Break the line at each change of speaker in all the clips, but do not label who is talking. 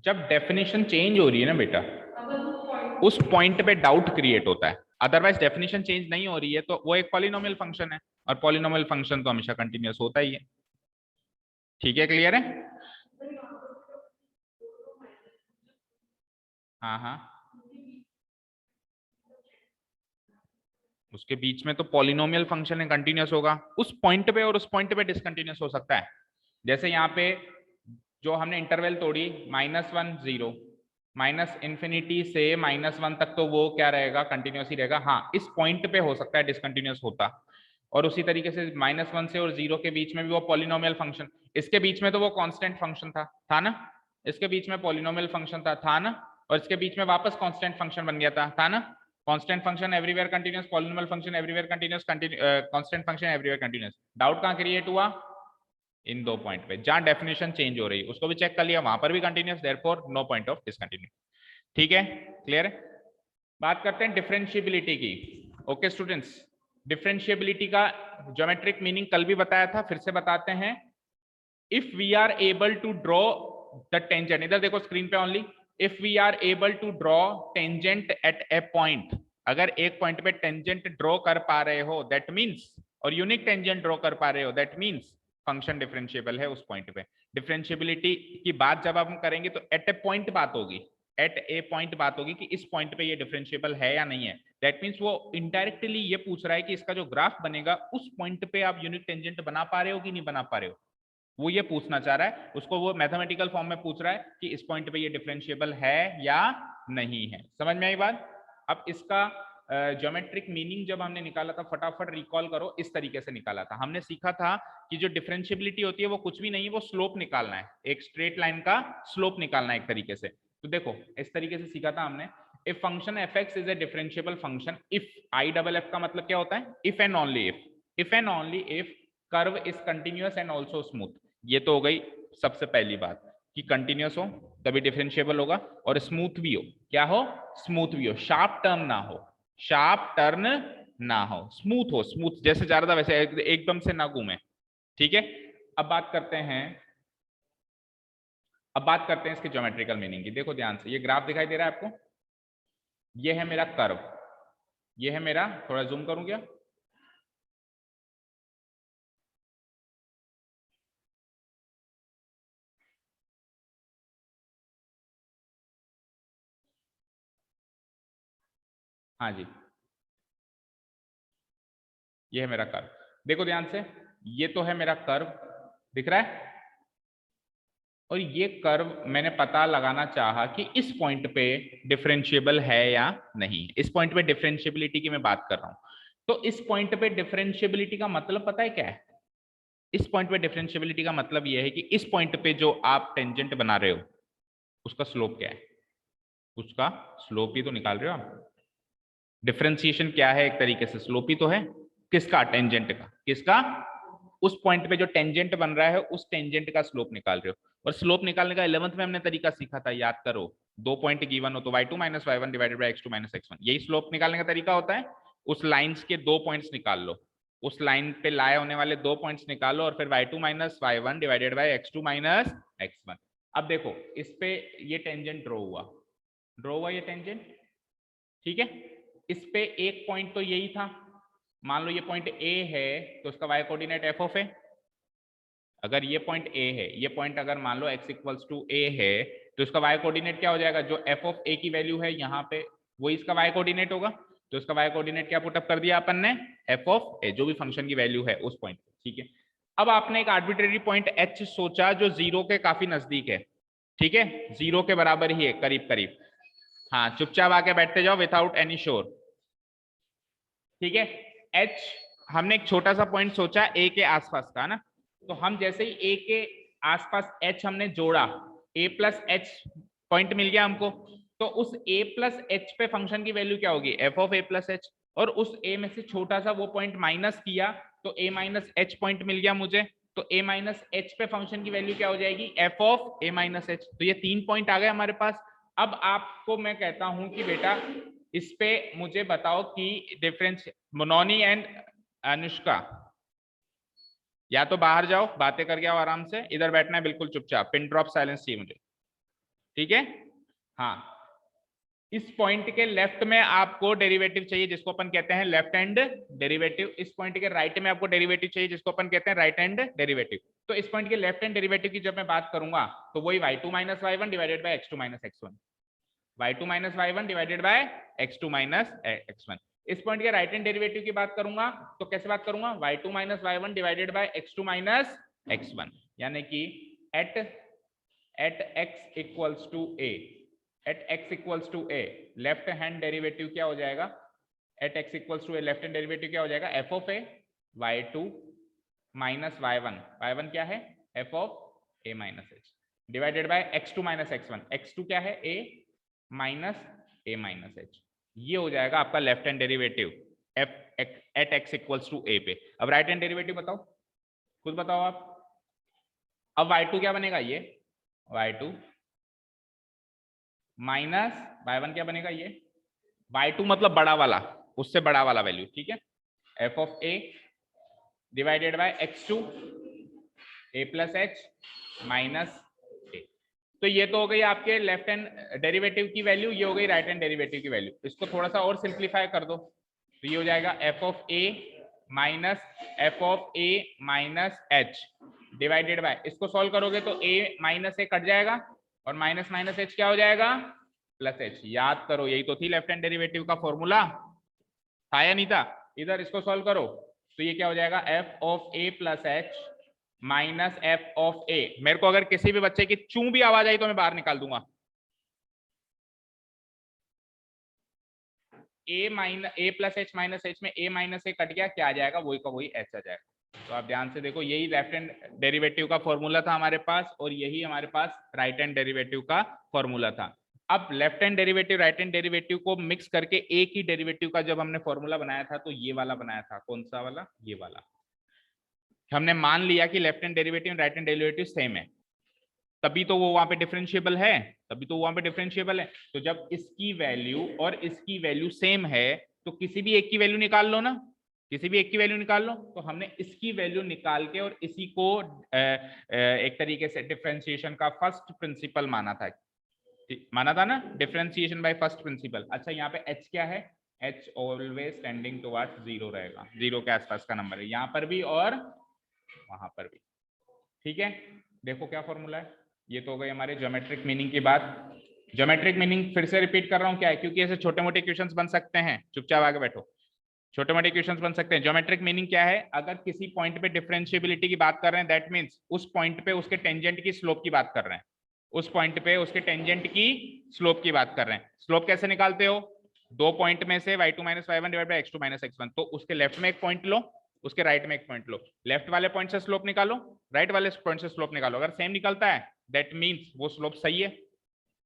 जब definition change हो रही है ना बेटा, उस पॉइंट पे डाउट क्रिएट होता है। अदरवाइज डेफिनेशन चेंज नहीं हो रही है तो वो एक पॉलिनोमियल फंक्शन है, और पॉलिनोमियल फंक्शन तो हमेशा कंटिन्यूअस होता ही है। ठीक है, क्लियर है? हाँ हाँ, उसके बीच में तो पॉलिनोमियल फंक्शन है, कंटिन्यूअस होगा। उस पॉइंट पे और उस पॉइंट पे डिसकंटिन्यूअस हो सकता है। जैसे यहाँ पे जो हमने इंटरवल तोड़ी -1 0, माइनस इन्फिनिटी से -1 तक, तो वो क्या रहेगा, कंटिन्यूअस ही रहेगा। हाँ, इस पॉइंट पे हो सकता है डिसकंटिन्यूअस होता। और उसी तरीके से -1 से और 0 के बीच में भी वो पॉलिनोमियल फंक्शन, इसके बीच में तो वो कांस्टेंट फंक्शन था ना, इसके बीच में पॉलिनोमियल फंक्शन था ना, और इसके बीच में वापस कांस्टेंट फंक्शन बन गया था ना। Constant function everywhere continuous, polynomial function everywhere continuous, constant function everywhere continuous. Doubt कहां क्रिएट हुआ? इन दो पॉइंट पे जहां डेफिनेशन चेंज हो रही, उसको भी चेक कर लिया, वहां पर भी continuous, therefore no point of discontinue. ठीक है, क्लियर है? बात करते हैं डिफरेंशिएबिलिटी की। ओके स्टूडेंट्स, डिफरेंशिएबिलिटी का ज्योमेट्रिक मीनिंग कल भी बताया था, फिर से बताते हैं। If we are able to draw the tangent, इधर देखो स्क्रीन पे only, if we are able to draw tangent at a point, अगर एक पॉइंट पे टेंजेंट ड्रॉ कर पा रहे हो दैट मींस, और यूनिक टेंजेंट ड्रॉ कर पा रहे हो दैट मींस फंक्शन डिफरेंशिएबल है उस पॉइंट पे। डिफरेंशिएबिलिटी की बात जब हम करेंगे तो एट ए पॉइंट बात होगी, एट ए पॉइंट बात होगी कि इस पॉइंट पे ये डिफरेंशिएबल है या नहीं है। दैट मींस वो इनडायरेक्टली ये पूछ रहा है कि इसका जो ग्राफ बनेगा उस पॉइंट पे आप यूनिक टेंजेंट बना पा रहे हो कि नहीं बना पा रहे हो, वो ये पूछना चाह रहा है। उसको वो मैथमेटिकल फॉर्म में पूछ रहा है कि इस पॉइंट पे ये डिफरेंशिएबल है या नहीं है। समझ में आई बात? अब इसका ज्योमेट्रिक मीनिंग जब हमने निकाला था, फटाफट रिकॉल करो, इस तरीके से निकाला था। हमने सीखा था कि जो डिफरेंशिएबिलिटी होती है वो कुछ भी नहीं है, वो स्लोप निकालना है, एक स्ट्रेट लाइन का स्लोप निकालना है एक तरीके से। तो देखो इस तरीके से सीखा था हमने, if function F x is a differentiable function, if I double F का मतलब क्या होता है, if and only if, if and only if curve is continuous and also smooth. ये तो हो गई सबसे पहली बात कि कंटिन्यूअस हो तभी डिफरेंशिएबल होगा, और स्मूथ भी हो, क्या हो, स्मूथ भी हो, शार्प टर्न ना हो, शार्प टर्न ना हो, स्मूथ हो, स्मूथ जैसे जा रहा था वैसे एकदम से ना घूमे। ठीक है, अब बात करते हैं, अब बात करते हैं इसके ज्योमेट्रिकल मीनिंग की। देखो ध्यान से, ये ग्राफ दिखाई दे रहा है आपको, ये है मेरा कर्व, ये है मेरा, थोड़ा जूम करूं क्या, हाँ जी, ये है मेरा कर्व। देखो ध्यान से, ये तो है मेरा कर्व, दिख रहा है, और ये कर्व मैंने पता लगाना चाहा कि इस पॉइंट पे डिफरेंशिएबल है या नहीं। इस पॉइंट पे डिफरेंशिएबिलिटी की मैं बात कर रहा हूं, तो इस पॉइंट पे डिफरेंशिएबिलिटी का मतलब पता है क्या है? इस पॉइंट पे डिफरेंशिएबिलिटी का मतलब यह है कि इस पॉइंट पे जो आप टेंजेंट बना रहे हो उसका स्लोप क्या है, उसका स्लोप ही तो निकाल रहे हो आप। डिफरेंशिएशन क्या है, एक तरीके से स्लोप ही तो है। किसका? टेंजेंट का। किसका? उस पॉइंट पे जो टेंजेंट बन रहा है उस टेंजेंट का स्लोप निकाल रहे हो। और स्लोप निकालने का 11th में हमने तरीका सीखा था, याद करो, दो पॉइंट गिवन हो तो y2 minus y1 divided by x2 minus x1, यही स्लोप निकालने का तरीका होता है। उस लाइंस के दो पॉइंट्स निकाल लो, उस लाइन पे लाए होने वाले दो पॉइंट्स निकालो, और फिर y2 minus y1 divided by x2 minus x1। अब देखो इस पे ये टेंजेंट ड्रॉ हुआ ये टेंजेंट, ठीक है। इस पे एक पॉइंट तो यही था, मान लो ये पॉइंट ए है तो उसका y कोऑर्डिनेट एफ ऑफ ए, अगर ये पॉइंट ए है, ये पॉइंट अगर मान लो x इक्वल्स टू ए है, तो इसका y कोऑर्डिनेट क्या हो जाएगा, जो एफ ऑफ ए की वैल्यू है यहाँ पे वही इसका y कोऑर्डिनेट होगा। तो इसका y कोऑर्डिनेट क्या पुटअप कर दिया अपन ने, एफ ऑफ ए, जो भी फंक्शन की वैल्यू है उस पॉइंट, ठीक है। अब आपने एक आर्बिट्रेरी पॉइंट h सोचा जो जीरो के काफी नजदीक है, ठीक है, जीरो के बराबर ही है करीब करीब। हाँ, चुपचाप आके बैठते जाओ विदाउट एनी शोर, ठीक है। एच, हमने एक छोटा सा पॉइंट सोचा ए के आसपास का ना, तो हम जैसे ही ए के आसपास एच हमने जोड़ा, ए प्लस एच पॉइंट मिल गया हमको, तो उस ए प्लस एच पे फंक्शन की वैल्यू क्या होगी, F of a plus H. और उस ए में से छोटा सा वो पॉइंट माइनस किया तो ए माइनस एच पॉइंट मिल गया मुझे, तो ए माइनस एच पे फंक्शन की वैल्यू क्या हो जाएगी, F of A minus H. तो ये तीन पॉइंट आ गए हमारे पास। अब आपको मैं कहता हूं कि बेटा इस पे मुझे बताओ कि डिफरेंस, मोनोनी एंड अनुष्का, या तो बाहर जाओ, बातें करके आओ आराम से, इधर बैठना है बिल्कुल चुपचाप, पिन ड्रॉप साइलेंस चाहिए मुझे, ठीक है। हाँ, इस पॉइंट के लेफ्ट में आपको डेरिवेटिव चाहिए जिसको अपन कहते हैं लेफ्ट हैंड डेरिवेटिव, इस पॉइंट के राइट में आपको डेरिवेटिव चाहिए जिसको अपन कहते हैं राइट हैंड डेरिवेटिव। तो इस पॉइंट के लेफ्ट हैंड डेरिवेटिव की जब मैं बात करूंगा तो वही y2 minus y1 divided by x2 minus x1, y2 minus y1 divided by x2 minus x1। इस पॉइंट के राइट हैंड डेरिवेटिव की बात करूंगा तो कैसे बात करूंगा, y2 minus y1 divided by x2 minus x1, यानी कि at x equals to a, at x equals to a left hand derivative क्या हो जाएगा, at x equals to a left hand derivative क्या हो जाएगा, f of a y2 minus y1, y1 क्या है f of a minus h divided by x2 minus x1, x2 क्या है a minus a minus h, ये हो जाएगा आपका left hand derivative f at x equals to a पे। अब राइट हैंड डेरिवेटिव बताओ, खुद बताओ आप। अब y2 क्या बनेगा, ये y2 माइनस y1 क्या बनेगा, ये y2 मतलब बड़ा वाला, उससे बड़ा वाला वैल्यू, ठीक है, f of a divided by x2 a plus h minus a। तो ये तो हो गई आपके लेफ्ट हैंड डेरिवेटिव की वैल्यू, ये हो गई राइट हैंड डेरिवेटिव की वैल्यू। इसको थोड़ा सा और सिंप्लीफाई कर दो तो ये हो जाएगा f of a minus f of a minus h divided bye, इसको सॉल्व करोगे तो a माइनस a कट जाएगा और माइनस माइनस h क्या हो जाएगा, प्लस h। याद करो यही तो थी लेफ्ट हैंड डेरिवेटिव का फॉर्मूला, था या नहीं था। इधर इसको सॉल्व करो तो ये क्या हो जाएगा, f of a plus h minus f of a। मेरे को अगर किसी भी बच्चे की चू भी आवाज आई तो मैं बाहर निकाल दूंगा। a plus h minus h में a माइनस a कट गया, क्या आ जाएगा, वही का वही h आ जाएगा। तो आप ध्यान से देखो, यही लेफ्ट हैंड डेरिवेटिव का फॉर्मूला था हमारे पास और यही हमारे पास राइट हैंड डेरिवेटिव का फॉर्मूला था। अब left hand derivative right hand derivative को मिक्स करके एक ही डेरिवेटिव का जब हमने फॉर्मूला बनाया था तो ये वाला बनाया था, कौन सा वाला, ये वाला। हमने मान लिया कि left hand derivative right hand derivative same है, तभी तो वो वहां पे डिफरेंशिएबल है, तभी तो वहां पे डिफरेंशिएबल है। तो जब इसकी वैल्यू और इसकी वैल्यू सेम है तो किसी भी एक की वैल्यू निकाल लो ना, किसी भी एक की वैल्यू निकाल लो। तो हमने इसकी वैल्यू निकाल के और इसी को एक तरीके से डिफरेंशिएशन का फर्स्ट प्रिंसिपल माना था, ना, डिफरेंशिएशन बाय फर्स्ट प्रिंसिपल। अच्छा यहाँ पे h क्या है, h always tending towards zero रहेगा, जीरो के आसपास का नंबर है यहाँ पर भी और वहां पर भी, ठीक है। देखो क्या फॉर्मूला है, ये तो हो गई हमारे ज्योमेट्रिक मीनिंग की बात। ज्योमेट्रिक मीनिंग फिर से रिपीट कर रहा हूँ, क्या है, क्योंकि ऐसे छोटे मोटे क्वेश्चंस बन सकते हैं, चुपचाप आगे बैठो, छोटे मोटे क्वेश्चंस बन सकते हैं। ज्योमेट्रिक मीनिंग क्या है, अगर किसी पॉइंट पे डिफरेंशिएबिलिटी की बात कर रहे हैं दैट मींस उस पॉइंट पे उसके टेंजेंट की स्लोप की बात कर रहे हैं, उस पॉइंट पे उसके टेंजेंट की स्लोप की बात कर रहे हैं। स्लोप कैसे निकालते हो, दो पॉइंट में से y2 minus y1 divide by x2 minus x1, तो उसके लेफ्ट में एक पॉइंट लो, उसके राइट में एक पॉइंट लो, लेफ्ट वाले पॉइंट से स्लोप निकालो, राइट वाले पॉइंट से स्लोप निकालो। अगर सेम निकलता है दैट मींस वो स्लोप सही है,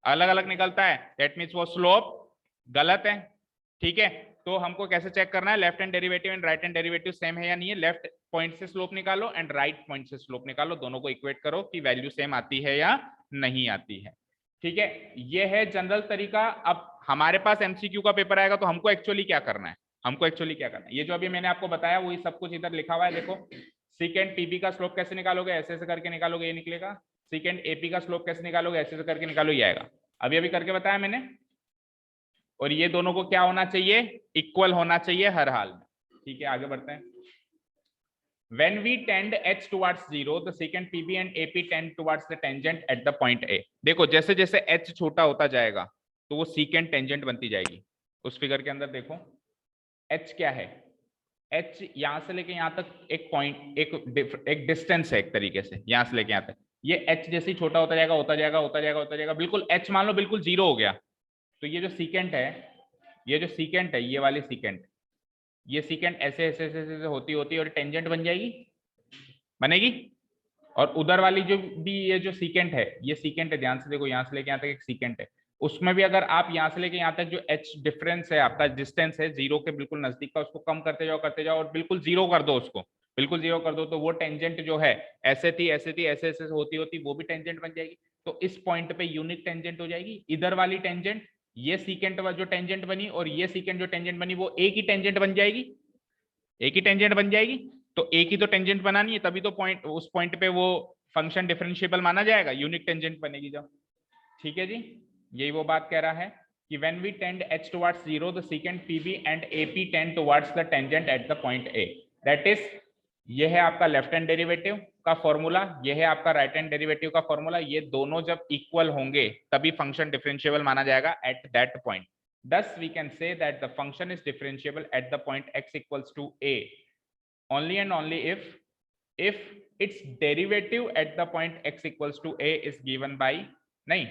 अलग अलग निकलता है दैट मींस वो स्लोप गलत है, ठीक है। तो हमको कैसे चेक करना है, left hand derivative and right hand derivative same है या नहीं है, लेफ्ट पॉइंट से स्लोप निकालो एंड राइट पॉइंट से स्लोप निकालो, दोनों को इक्वेट करो कि वैल्यू सेम आती है या नहीं आती है, ठीक है। ये है जनरल तरीका। अब हमारे पास एमसीक्यू का पेपर आएगा तो हमको एक्चुअली क्या करना है, हमको एक्चुअली क्या करना है, ये जो अभी मैंने आपको बताया वही सब कुछ इधर लिखा हुआ है। देखो सीकेंड पीबी का स्लोप कैसे निकालोगे, ऐसे ऐसे करके निकालोगे, ये निकलेगा। सीकेंड एपी का स्लोप कैसे निकालोगे, ऐसे ऐसे करके निकालो, ये आएगा। अभी अभी करके बताया मैंने। और ये दोनों को क्या होना चाहिए, इक्वल होना चाहिए हर हाल में, ठीक है। आगे बढ़ते हैं। When we tend h towards 0, the secant PB and AP tend towards the tangent at the point A। देखो जैसे जैसे h छोटा होता जाएगा तो वो secant tangent बनती जाएगी। उस फिगर के अंदर देखो h क्या है, h यहां से लेके यहां तक एक पॉइंट, एक डिस्टेंस है एक तरीके से, यहां से लेके यहां तक। ये h जैसे ही छोटा होता जाएगा होता जाएगा होता जाएगा होता जाएगा, बिल्कुल h मान लो बिल्कुल जीरो हो गया तो ये जो सीकेंट है, ये जो सीकेंट है, ये वाली सीकेंट, ये सीकेंट ऐसे ऐसे ऐसे ऐसे होती होती और टेंजेंट बन जाएगी, बनेगी। और उधर वाली जो भी ये जो सीकेंट है, ये सीकेंट है, ध्यान से देखो यहाँ से लेके यहाँ तक एक सीकेंट है, उसमें भी अगर आप यहाँ से लेके यहाँ तक जो h डिफरेंस है, आपका डिस्टेंस है जीरो के बिल्कुल नजदीक का, उसको कम करते जाओ और बिल्कुल जीरो कर दो, उसको बिल्कुल जीरो कर दो, तो वो टेंजेंट जो है ऐसे थी ऐसे थी ऐसे ऐसे होती होती वो भी टेंजेंट बन जाएगी। तो इस पॉइंट पे यूनिक टेंजेंट हो जाएगी। इधर वाली टेंजेंट, ये सीकेंट जो टेंजेंट बनी और ये सीकेंट जो टेंजेंट बनी वो एक ही टेंजेंट बन जाएगी, एक ही टेंजेंट बन जाएगी। तो ए की तो टेंजेंट बनानी है, तभी तो पॉइंट, उस पॉइंट पे वो फंक्शन डिफरेंशिएबल माना जाएगा, यूनिक टेंजेंट बनेगी जब। ठीक है जी, यही वो बात कह रहा है कि when we tend h towards 0 the secant pb and ap tend towards the tangent at the point a, that is ये है आपका लेफ्ट हैंड डेरिवेटिव का फॉर्मूला, ये है आपका राइट हैंड डेरिवेटिव का फॉर्मूला, ये दोनों जब इक्वल होंगे तभी फंक्शन डिफरेंशिएबल माना जाएगा at that point. thus we can say that the function is differentiable at the point x equals to a only and only if its derivative at the point x equals to a is given by, नहीं,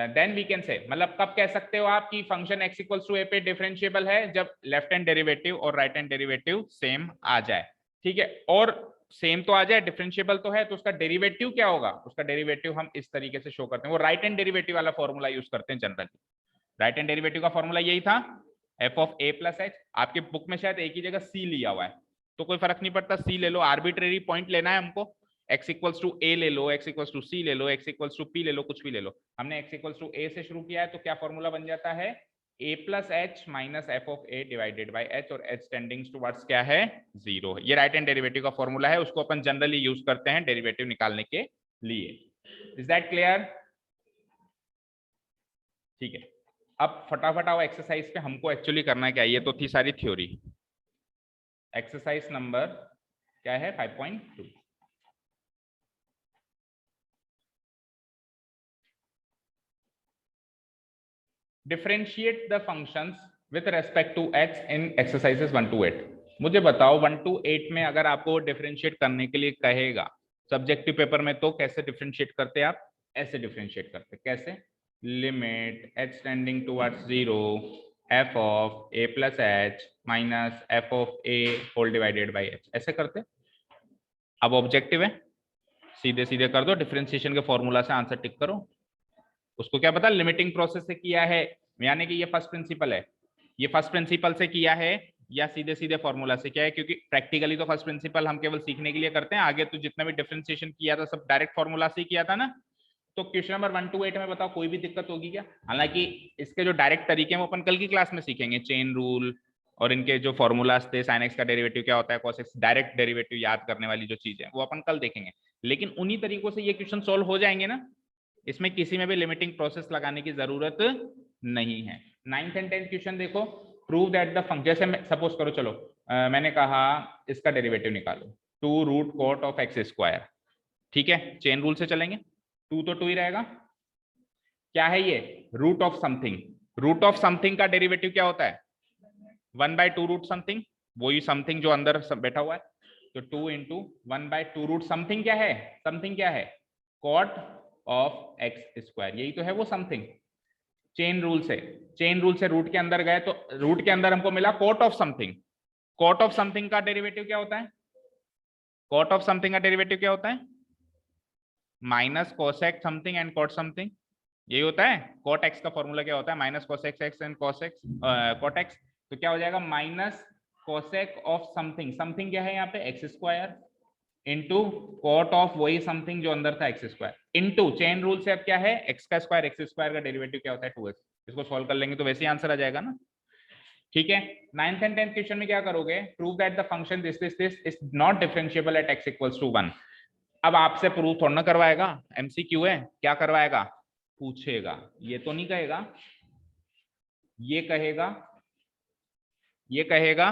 then we can say, मतलब कब कह सकते हो आप कि function x equals to a पे differentiable है, जब लेफ्ट हैंड डेरिवेटिव और राइट हैंड डेरिवेटिव सेम आ जाए। ठीक है, और सेम तो आ जाए, डिफरेंशिएबल तो है, तो उसका डेरिवेटिव क्या होगा, उसका डेरिवेटिव हम इस तरीके से शो करते हैं, वो राइट हैंड डेरिवेटिव वाला फॉर्मूला यूज करते हैं जनरली। राइट हैंड डेरिवेटिव का फॉर्मूला यही था, F of a plus H. आपके बुक में शायद एक ही जगह सी लिया हुआ है, तो कोई फर्क नहीं पड़ता, सी ले लो, आर्बिट्रेरी पॉइंट लेना है हमको, x इक्वल्स टू a ले लो, x इक्वल्स टू c ले लो, x इक्वल्स टू p ले लो, कुछ भी ले लो। हमने x इक्वल्स टू a से शुरू किया है, तो क्या फॉर्मूला बन जाता है, a plus h minus F of a divided by h, और h टेंडिंग टुवर्ड्स क्या है, 0। ये राइट हैंड डेरिवेटिव का फॉर्मूला है, उसको अपन जनरली यूज करते हैं डेरिवेटिव निकालने के लिए। Is that clear? ठीक है, अब फटाफट आओ एक्सरसाइज पे, हमको एक्चुअली करना क्या है, ये तो थी सारी थ्योरी। एक्सरसाइज नंबर क्या है, 5.2। Differentiate the functions with respect to x in exercises 1 to 8। मुझे बताओ 1 to 8 में अगर आपको डिफरेंशिएट करने के लिए कहेगा सब्जेक्टिव पेपर में, तो कैसे डिफरेंशिएट करते आप, ऐसे डिफरेंशिएट करते, कैसे, limit h tending towards 0 f of a plus h minus f of a whole divided by h, ऐसे करते। अब ऑब्जेक्टिव है, सीधे सीधे कर दो, डिफरेंशिएशन के फॉर्मूला से आंसर टिक करो। उसको क्या पता, लिमिटिंग प्रोसेस से किया है, यानी कि ये फर्स्ट प्रिंसिपल है, ये फर्स्ट प्रिंसिपल से किया है, या सीधे सीधे फॉर्मूला से किया है, क्योंकि प्रैक्टिकली तो फर्स्ट प्रिंसिपल हम केवल सीखने के लिए करते हैं, आगे तो जितना भी डिफरेंशिएशन किया था सब डायरेक्ट फॉर्मूला से ही किया था ना। तो क्वेश्चन नंबर 1 to 8 में बताओ कोई भी दिक्कत होगी क्या? हालांकि इसके जो डायरेक्ट तरीके हैं वो अपन कल की क्लास में सीखेंगे, चेन रूल और इनके जो फॉर्मूलाज थे, sin x का डेरिवेटिव क्या होता है, cos x डायरेक्ट डेरिवेटिव याद करने वाली जो चीज है वो अपन कल देखेंगे, लेकिन उन्हीं तरीकों से ये क्वेश्चन सॉल्व हो जाएंगे ना, इसमें किसी में भी लिमिटिंग प्रोसेस लगाने की जरूरत नहीं है। 9th and 10th क्वेश्चन देखो, प्रूव दैट द फंक्शन, जैसे सपोज करो, चलो मैंने कहा इसका डेरिवेटिव निकालो, 2 root cot of x square. ठीक है, चेन रूल से चलेंगे, 2 तो 2 ही रहेगा, क्या है ये, root of something. Root of something का डेरिवेटिव क्या होता है, 1/2 रूट समथिंग, वही समथिंग जो अंदर बैठा हुआ है, तो 2 इंटू 1/2 रूट समथिंग क्या है, समथिंग क्या है, कॉट ऑफ एक्स स्क्वायर, यही तो है वो समथिंग। चेन रूल से रूट के अंदर गए, तो रूट के अंदर हमको मिला cot of something. Cot of something का डेरिवेटिव क्या होता है, कॉट ऑफ समथिंग का डेरिवेटिव क्या होता है, minus cosec something and cot something, यही होता है। कॉट एक्स का फॉर्मूला क्या होता है, minus cosec x and cot x, तो क्या हो जाएगा, minus cosec of something, something क्या है यहाँ पे, x square, into cot of वही समथिंग जो अंदर था x square, into chain rule से अब क्या है, एक्स का स्क्वायर, एक्स स्क्वायर का डेरिवेटिव क्या होता है 2x, इसको सॉल्व कर लेंगे तो वैसे ही आंसर आ जाएगा ना। ठीक है, 9th and 10th क्वेश्चन में क्या करोगे, prove that the function this is not differentiable at x equals to 1। अब आपसे प्रूव थोड़ा ना करवाएगा, एमसीक्यू है, क्या करवाएगा, पूछेगा, ये तो नहीं कहेगा, ये कहेगा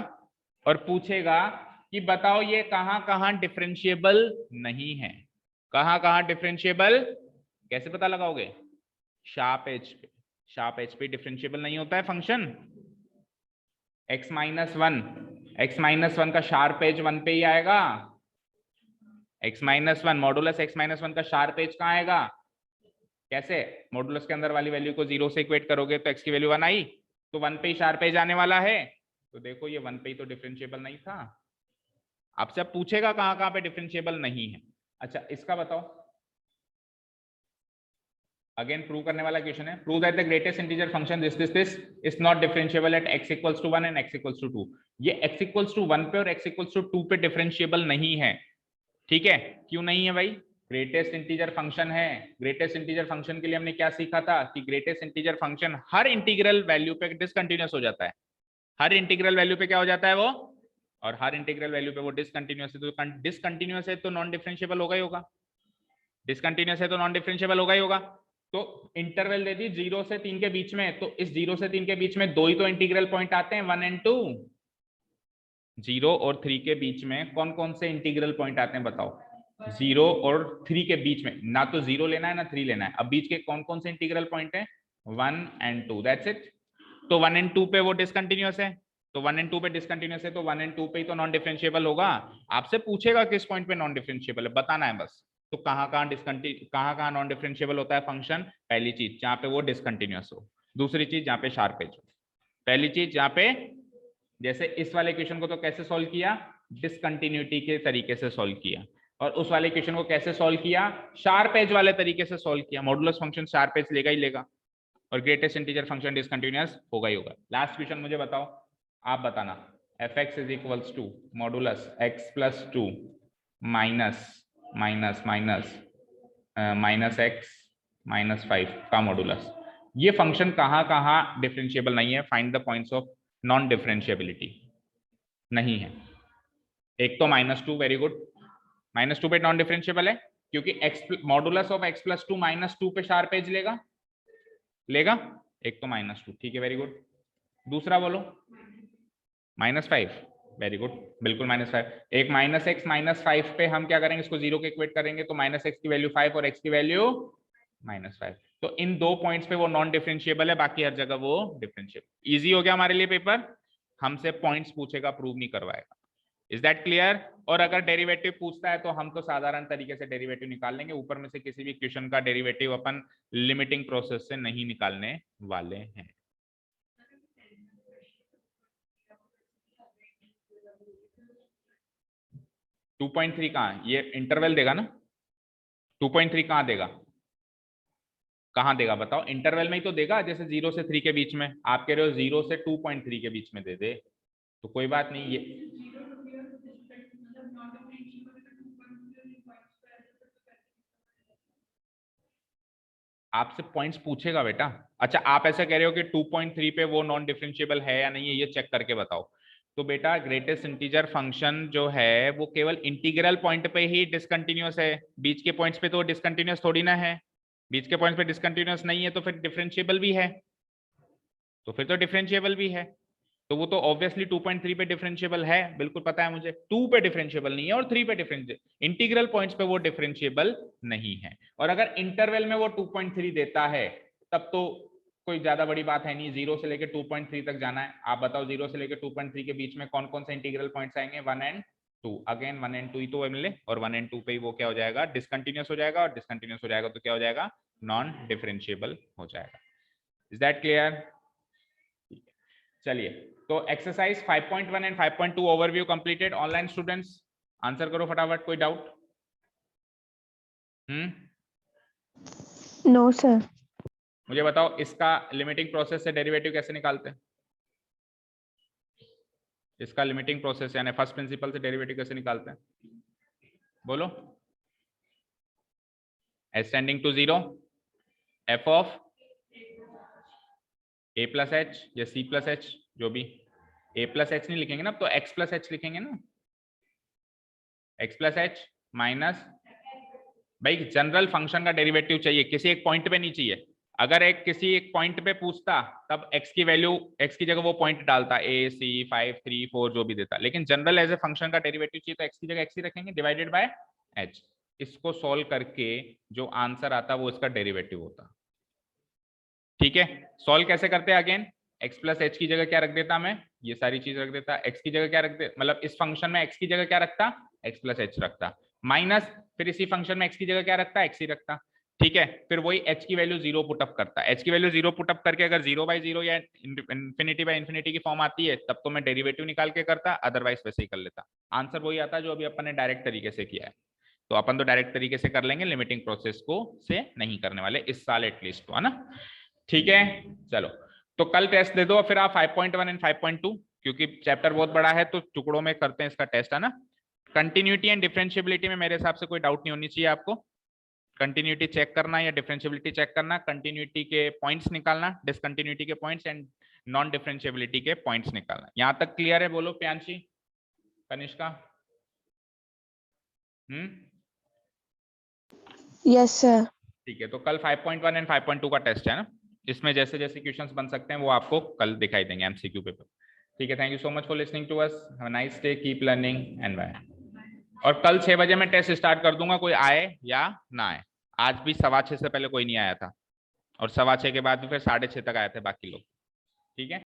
और पूछेगा कि बताओ ये कहां डिफरेंशिएबल नहीं है, कहां डिफरेंशिएबल, कैसे पता लगाओगे, शार्प एज पे डिफरेंशिएबल नहीं होता है फंक्शन, x-1 का शार्प एज 1 पे ही आएगा, x-1 मॉडुलस x-1 का शार्प एज कहाँ आएगा, कैसे, मॉडुलस के अंदर वाली वैल्यू को 0 से इक्वेट करोगे तो x की वैल्यू 1 आई, तो 1 पे ही शार्प एज आने वाला है, तो देखो ये 1 पे ही तो डिफरेंशिएबल नहीं था। आपसे अब पूछेगा कहां पे डिफरेंशिएबल नहीं है। अच्छा इसका बताओ, अगेन प्रूव करने वाला क्वेश्चन है, prove that the greatest integer function this is not differentiable at x equals to 1 and x equals to 2। ये x इक्वल्स टू 1 पे और x इक्वल्स टू 2 पे डिफरेंशिएबल नहीं है। ठीक है, क्यों नहीं है भाई, ग्रेटेस्ट इंटीजर फंक्शन है। ग्रेटेस्ट इंटीजर फंक्शन के लिए हमने क्या सीखा था कि ग्रेटेस्ट इंटीजर फंक्शन हर इंटीग्रल वैल्यू पे डिसकंटिन्यूअस हो जाता है, हर इंटीग्रल वैल्यू पे क्या हो जाता है वो और हर इंटीग्रल वैल्यू पे वो डिसकंटिन्यूअस है, तो डिसकंटिन्यूअस है तो नॉन डिफरेंशिएबल होगा ही होगा, डिसकंटिन्यूअस है तो नॉन डिफरेंशिएबल होगा ही होगा। तो इंटरवल दे दी 0 से 3 के बीच में, तो इस 0 से 3 के बीच में दो ही तो इंटीग्रल पॉइंट आते हैं, 1 and 2। 0 और 3 के बीच में कौन कौन से इंटीग्रल पॉइंट आते हैं बताओ? 0 और 3 के बीच में ना तो 0 लेना है ना 3 लेना है, अब बीच के कौन कौन से इंटीग्रल पॉइंट है? 1 and 2, दैट्स इट। तो 1 and 2 पे वो डिसकंटिन्यूअस है, तो 1 and 2 पे डिसकंटिन्यूअस है, तो 1 and 2 पे ही तो नॉन डिफरेंशिएबल होगा। आपसे पूछेगा किस पॉइंट पे नॉन डिफरेंशिएबल है, बताना है बस। तो कहाँ नॉन डिफरेंशिएबल होता है फंक्शन? पहली चीज जहां पे वो डिसकंटिन्यूअस हो, दूसरी चीज जहां पे शार्प एज हो। पहली चीज जहां पे, जैसे इस वाले क्वेश्चन को तो कैसे सॉल्व किया? डिसकंटिन्यूटी के तरीके से सॉल्व किया, और उस वाले क्वेश्चन को कैसे सॉल्व किया? शार्प एज वाले तरीके से सॉल्व किया। मॉडुलस फंक्शन शार्प एज लेगा ही लेगा, और ग्रेटेस्ट इंटीजर फंक्शन डिसकंटिन्यूअस होगा ही होगा। लास्ट क्वेश्चन मुझे बताओ, आप बताना। F x is equals to modulus x plus two minus minus minus minus x minus 5 का मॉडुलस, ये फंक्शन कहाँ कहाँ डिफरेंशिएबल नहीं है? Find the points of non differentiability. नहीं है। एक तो -2, वेरी गुड, -2 पे नॉन डिफरेंशिएबल है क्योंकि x modulus of x plus to -2 पे शार्प एज लेगा, लेगा। एक तो -2, ठीक है, वेरी गुड। दूसरा बोलो, -5, वेरी गुड, बिल्कुल -5। एक -x -5 पे हम क्या करेंगे? इसको 0 के इक्वेट करेंगे, तो -x की वैल्यू 5 और x की वैल्यू -5। तो इन दो पॉइंट्स पे वो नॉन डिफरेंशिएबल है, बाकी हर जगह वो डिफरेंशिएबल। इजी हो गया हमारे लिए पेपर, हमसे पॉइंट्स पूछेगा, प्रूव नहीं करवाएगा। Is that clear? और अगर डेरिवेटिव पूछता है तो हम तो साधारण तरीके से डेरिवेटिव निकाल लेंगे, ऊपर में से किसी भी क्वेश्चन का डेरिवेटिव अपन लिमिटिंग प्रोसेस से नहीं निकालने वाले हैं। टू 2.3 कहाँ? ये इंटरवल देगा ना? 2.3 कहाँ देगा? कहाँ देगा बताओ? इंटरवल में ही तो देगा, जैसे 0 से 3 के बीच में। आप कह रहे हो 0 से 2.3 के बीच में दे दे, तो कोई बात नहीं। ये आपसे पॉइंट्स पूछेगा बेटा। अच्छा, आप ऐसा कह रहे हो कि 2.3 पे वो नॉन डिफरेंशिएबल है या नहीं है, ये चेक करके बताओ। तो बेटा ग्रेटेस्ट इंटीजर फंक्शन जो है वो केवल इंटीग्रल पॉइंट पे ही डिसकंटिन्यूअस है, बीच के पॉइंट्स पे तो डिसकंटिन्यूअस थोड़ी ना है। बीच के पॉइंट्स पे डिसकंटिन्यूअस नहीं है तो फिर डिफरेंशिएबल भी है, तो फिर तो डिफरेंशिएबल भी है। तो वो तो ऑब्वियसली 2.3 पे डिफरेंशिएबल है, बिल्कुल पता है मुझे। 2 पे डिफरेंशिएबल नहीं है और 3 पे डिफरेंशिएबल, इंटीग्रल पॉइंट्स पे वो डिफरेंशिएबल नहीं है। और अगर इंटरवल में वो 2.3 देता है तब तो कोई ज्यादा बड़ी बात है नहीं, 0 से लेकर 2.3 तक जाना है। आप बताओ 0 से लेकर 2.3 के बीच में कौन कौन से इंटीग्रल पॉइंट्स आएंगे? 1 and 2। अगेन 1 and 2 ही तो मिले, और 1 and 2 पे ही वो क्या हो जाएगा? डिसकंटिन्यूअस हो जाएगा, और डिसकंटिन्यूअस हो जाएगा तो क्या हो जाएगा? नॉन डिफरेंशिएबल हो जाएगा। Is that clear? चलिए, तो exercise 5.1 and 5.2 overview completed. Online students answer करो फटाफट, कोई डाउट?
No sir.
मुझे बताओ इसका लिमिटिंग प्रोसेस से डेरिवेटिव कैसे निकालते हैं? इसका लिमिटिंग प्रोसेस यानी फर्स्ट प्रिंसिपल से डेरिवेटिव कैसे निकालते हैं? बोलो। H tending to 0 f of a plus h या सी प्लस एच, जो भी। ए प्लस एच नहीं लिखेंगे ना, अब तो एक्स प्लस एच लिखेंगे ना। एक्स प्लस एच माइनस, भाई जनरल फंक्शन का डेरिवेटिव चाहिए, किसी एक पॉइंट पे नहीं चाहिए। अगर एक किसी एक पॉइंट पे पूछता तब x की वैल्यू, x की जगह वो पॉइंट डालता, a c 5 3 4 जो भी देता, लेकिन जनरल एज ए फंक्शन का डेरिवेटिव चाहिए तो x की जगह x ही रखेंगे डिवाइडेड बाय h। इसको सॉल्व करके जो आंसर आता वो इसका डेरिवेटिव होता। ठीक है, सॉल्व कैसे करते हैं? अगेन x प्लस एच की जगह क्या रख देता मैं? ये सारी चीज रख देता। x की जगह क्या रख दे, मतलब इस फंक्शन में x की जगह क्या रखता? x प्लस एच रखता, माइनस फिर इसी फंक्शन में x की जगह क्या रखता? x ही रखता। ठीक है, फिर वही h की वैल्यू 0 पुटअप करता। h की वैल्यू 0 पुटअप करके अगर 0/0 या इन्फिनिटी बाय इन्फिनिटी की फॉर्म आती है तब तो मैं डेरिवेटिव निकाल के करता, अदरवाइज वैसे ही कर लेता। आंसर वही आता जो अभी अपन ने डायरेक्ट तरीके से किया है। तो अपन तो डायरेक्ट तरीके से कर लेंगे, लिमिटिंग प्रोसेस को से नहीं करने वाले इस साल एटलीस्ट, तो है ना? ठीक है, चलो तो कल टेस्ट दे दो फिर आप 5.1 एंड 5.2, क्योंकि चैप्टर बहुत बड़ा है तो टुकड़ों में करते हैं इसका टेस्ट, है ना? कंटिन्यूटी एंड डिफरेंशिएबिलिटी में मेरे हिसाब से कोई डाउट नहीं होनी चाहिए आपको। कंटिन्यूटी चेक करना या डिफरेंशिएबिलिटी चेक करना, कंटिन्यूटी के पॉइंट्स निकालना, डिसकंटिन्यूटी के पॉइंट्स एंड नॉन डिफरेंशिएबिलिटी के पॉइंट्स निकालना। यहां तक क्लियर है? बोलो प्रियांशी। कनिष्का?
Yes sir.
ठीक है, तो कल 5.1 एंड 5.2 का टेस्ट है ना, इसमें जैसे जैसे क्वेश्चंस बन सकते हैं वो आपको कल दिखाई देंगे एमसीक्यू पेपर। ठीक है, thank you so much for listening to us, have a nice day, keep learning and bye. और कल 6 बजे मैं टेस्ट स्टार्ट कर दूंगा, कोई आए या ना आए। आज भी 6:15 से पहले कोई नहीं आया था, और 6:15 के बाद भी फिर 6:30 तक आए थे बाकी लोग। ठीक है।